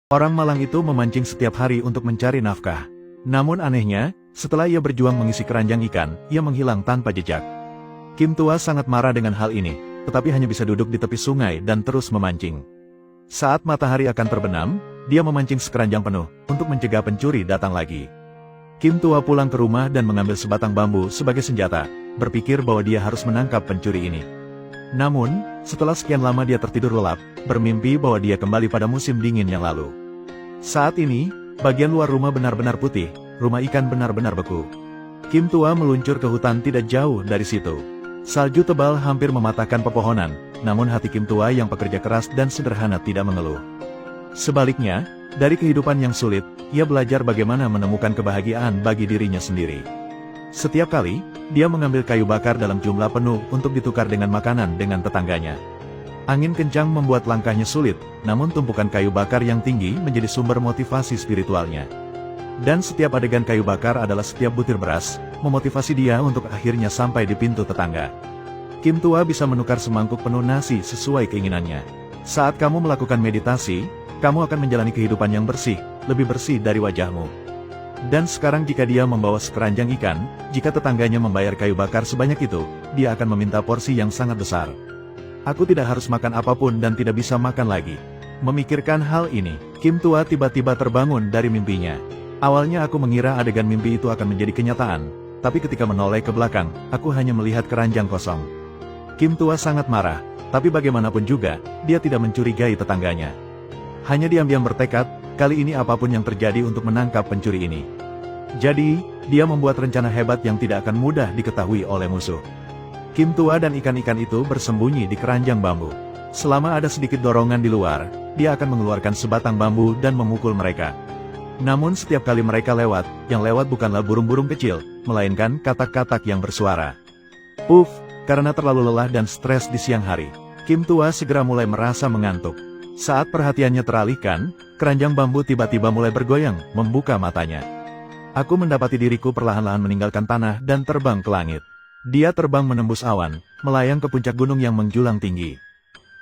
Orang malang itu memancing setiap hari untuk mencari nafkah. Namun anehnya, setelah ia berjuang mengisi keranjang ikan, ia menghilang tanpa jejak. Kim Tua sangat marah dengan hal ini, tetapi hanya bisa duduk di tepi sungai dan terus memancing. Saat matahari akan terbenam, dia memancing sekeranjang penuh, untuk mencegah pencuri datang lagi. Kim Tua pulang ke rumah dan mengambil sebatang bambu sebagai senjata, berpikir bahwa dia harus menangkap pencuri ini. Namun, setelah sekian lama dia tertidur lelap, bermimpi bahwa dia kembali pada musim dingin yang lalu. Saat ini, bagian luar rumah benar-benar putih, rumah ikan benar-benar beku. Kim Tua meluncur ke hutan tidak jauh dari situ. Salju tebal hampir mematahkan pepohonan, namun hati Kim Tua yang pekerja keras dan sederhana tidak mengeluh. Sebaliknya, dari kehidupan yang sulit, ia belajar bagaimana menemukan kebahagiaan bagi dirinya sendiri. Setiap kali, dia mengambil kayu bakar dalam jumlah penuh untuk ditukar dengan makanan dengan tetangganya. Angin kencang membuat langkahnya sulit, namun tumpukan kayu bakar yang tinggi menjadi sumber motivasi spiritualnya. Dan setiap adegan kayu bakar adalah setiap butir beras, memotivasi dia untuk akhirnya sampai di pintu tetangga. Kim Tua bisa menukar semangkuk penuh nasi sesuai keinginannya. Saat kamu melakukan meditasi, kamu akan menjalani kehidupan yang bersih, lebih bersih dari wajahmu. Dan sekarang jika dia membawa sekeranjang ikan, jika tetangganya membayar kayu bakar sebanyak itu, dia akan meminta porsi yang sangat besar. Aku tidak harus makan apapun dan tidak bisa makan lagi. Memikirkan hal ini, Kim Tua tiba-tiba terbangun dari mimpinya. Awalnya aku mengira adegan mimpi itu akan menjadi kenyataan, tapi ketika menoleh ke belakang, aku hanya melihat keranjang kosong. Kim Tua sangat marah, tapi bagaimanapun juga, dia tidak mencurigai tetangganya. Hanya diam-diam bertekad, kali ini apapun yang terjadi untuk menangkap pencuri ini. Jadi, dia membuat rencana hebat yang tidak akan mudah diketahui oleh musuh. Kim Tua dan ikan-ikan itu bersembunyi di keranjang bambu. Selama ada sedikit dorongan di luar, dia akan mengeluarkan sebatang bambu dan memukul mereka. Namun setiap kali mereka lewat, yang lewat bukanlah burung-burung kecil, melainkan katak-katak yang bersuara. Puff, karena terlalu lelah dan stres di siang hari, Kim Tua segera mulai merasa mengantuk. Saat perhatiannya teralihkan, keranjang bambu tiba-tiba mulai bergoyang, membuka matanya. Aku mendapati diriku perlahan-lahan meninggalkan tanah dan terbang ke langit. Dia terbang menembus awan, melayang ke puncak gunung yang menjulang tinggi.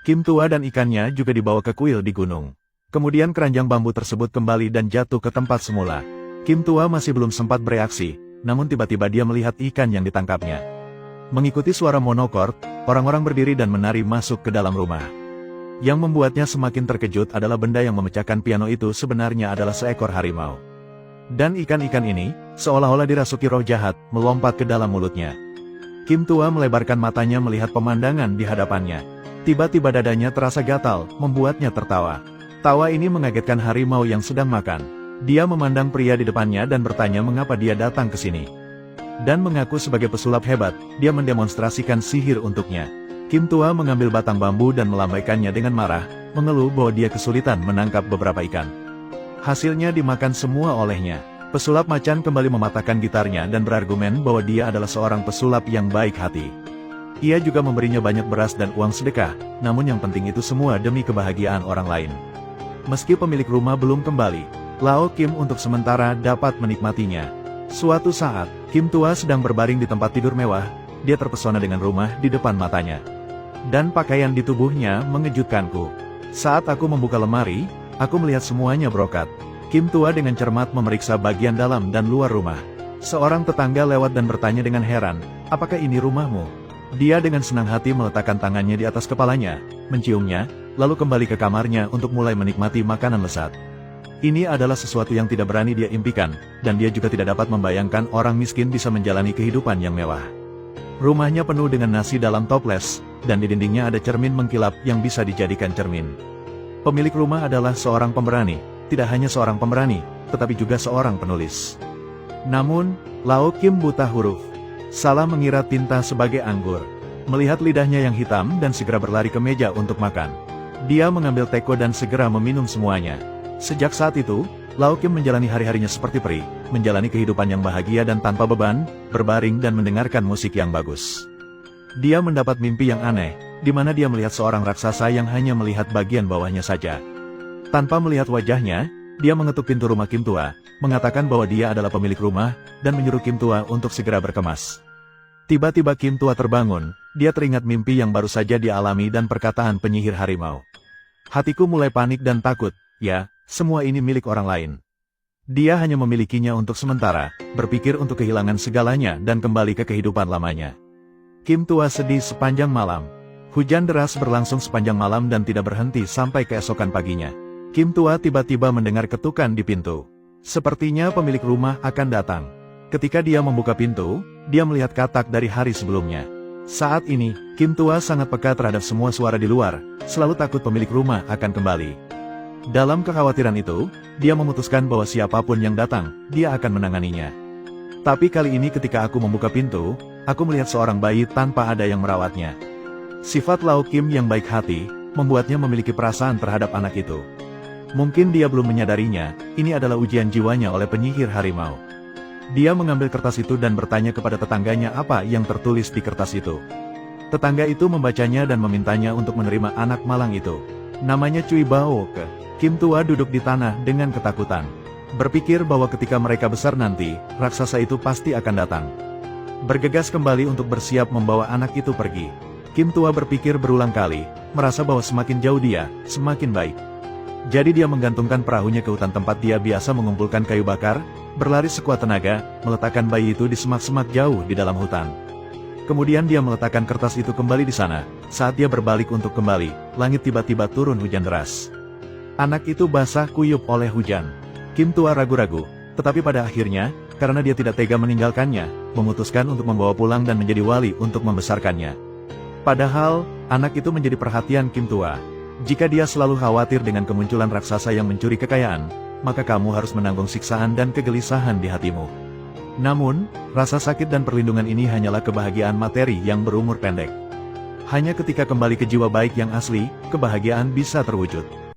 Kim Tua dan ikannya juga dibawa ke kuil di gunung. Kemudian keranjang bambu tersebut kembali dan jatuh ke tempat semula. Kim Tua masih belum sempat bereaksi, namun tiba-tiba dia melihat ikan yang ditangkapnya. Mengikuti suara monokord, orang-orang berdiri dan menari masuk ke dalam rumah. Yang membuatnya semakin terkejut adalah benda yang memecahkan piano itu sebenarnya adalah seekor harimau. Dan ikan-ikan ini, seolah-olah dirasuki roh jahat, melompat ke dalam mulutnya. Kim Tua melebarkan matanya melihat pemandangan di hadapannya. Tiba-tiba dadanya terasa gatal, membuatnya tertawa. Tawa ini mengagetkan harimau yang sedang makan. Dia memandang pria di depannya dan bertanya mengapa dia datang ke sini. Dan mengaku sebagai pesulap hebat, dia mendemonstrasikan sihir untuknya. Kim Tua mengambil batang bambu dan melambaikannya dengan marah, mengeluh bahwa dia kesulitan menangkap beberapa ikan. Hasilnya dimakan semua olehnya. Pesulap macan kembali mematahkan gitarnya dan berargumen bahwa dia adalah seorang pesulap yang baik hati. Ia juga memberinya banyak beras dan uang sedekah, namun yang penting itu semua demi kebahagiaan orang lain. Meski pemilik rumah belum kembali, Lao Kim untuk sementara dapat menikmatinya. Suatu saat, Kim Tua sedang berbaring di tempat tidur mewah, dia terpesona dengan rumah di depan matanya. Dan pakaian di tubuhnya mengejutkanku. Saat aku membuka lemari, aku melihat semuanya brokat. Kim Tua dengan cermat memeriksa bagian dalam dan luar rumah. Seorang tetangga lewat dan bertanya dengan heran, "Apakah ini rumahmu?" Dia dengan senang hati meletakkan tangannya di atas kepalanya, menciumnya, lalu kembali ke kamarnya untuk mulai menikmati makanan lezat. Ini adalah sesuatu yang tidak berani dia impikan, dan dia juga tidak dapat membayangkan orang miskin bisa menjalani kehidupan yang mewah. Rumahnya penuh dengan nasi dalam toples, dan di dindingnya ada cermin mengkilap yang bisa dijadikan cermin. Pemilik rumah adalah seorang pemberani. Tidak hanya seorang pemberani, tetapi juga seorang penulis. Namun, Lao Kim buta huruf. Salah mengira tinta sebagai anggur. Melihat lidahnya yang hitam dan segera berlari ke meja untuk makan. Dia mengambil teko dan segera meminum semuanya. Sejak saat itu, Lao Kim menjalani hari-harinya seperti peri, menjalani kehidupan yang bahagia dan tanpa beban, berbaring dan mendengarkan musik yang bagus. Dia mendapat mimpi yang aneh, di mana dia melihat seorang raksasa yang hanya melihat bagian bawahnya saja. Tanpa melihat wajahnya, dia mengetuk pintu rumah Kim Tua, mengatakan bahwa dia adalah pemilik rumah, dan menyuruh Kim Tua untuk segera berkemas. Tiba-tiba Kim Tua terbangun, dia teringat mimpi yang baru saja dia alami dan perkataan penyihir harimau. Hatiku mulai panik dan takut, ya, Semua ini milik orang lain. Dia hanya memilikinya untuk sementara, berpikir untuk kehilangan segalanya dan kembali ke kehidupan lamanya. Kim Tua sedih sepanjang malam. Hujan deras berlangsung sepanjang malam dan tidak berhenti sampai keesokan paginya. Kim Tua tiba-tiba mendengar ketukan di pintu. Sepertinya pemilik rumah akan datang. Ketika dia membuka pintu, dia melihat katak dari hari sebelumnya. Saat ini, Kim Tua sangat peka terhadap semua suara di luar, selalu takut pemilik rumah akan kembali. Dalam kekhawatiran itu, dia memutuskan bahwa siapapun yang datang, dia akan menanganinya. Tapi kali ini ketika aku membuka pintu, aku melihat seorang bayi tanpa ada yang merawatnya. Sifat Lau Kim yang baik hati, membuatnya memiliki perasaan terhadap anak itu. Mungkin dia belum menyadarinya, ini adalah ujian jiwanya oleh penyihir harimau. Dia mengambil kertas itu dan bertanya kepada tetangganya apa yang tertulis di kertas itu. Tetangga itu membacanya dan memintanya untuk menerima anak malang itu. Namanya Cui Bao Ke. Kim Tua duduk di tanah dengan ketakutan. Berpikir bahwa ketika mereka besar nanti, raksasa itu pasti akan datang. Bergegas kembali untuk bersiap membawa anak itu pergi. Kim Tua berpikir berulang kali, merasa bahwa semakin jauh dia, semakin baik. Jadi dia menggantungkan perahunya ke hutan tempat dia biasa mengumpulkan kayu bakar, berlari sekuat tenaga, meletakkan bayi itu di semak-semak jauh di dalam hutan. Kemudian dia meletakkan kertas itu kembali di sana. Saat dia berbalik untuk kembali, langit tiba-tiba turun hujan deras. Anak itu basah kuyup oleh hujan. Kim Tua ragu-ragu, tetapi pada akhirnya, karena dia tidak tega meninggalkannya, memutuskan untuk membawa pulang dan menjadi wali untuk membesarkannya. Padahal, anak itu menjadi perhatian Kim Tua. Jika dia selalu khawatir dengan kemunculan raksasa yang mencuri kekayaan, maka kamu harus menanggung siksaan dan kegelisahan di hatimu. Namun, rasa sakit dan perlindungan ini hanyalah kebahagiaan materi yang berumur pendek. Hanya ketika kembali ke jiwa baik yang asli, kebahagiaan bisa terwujud.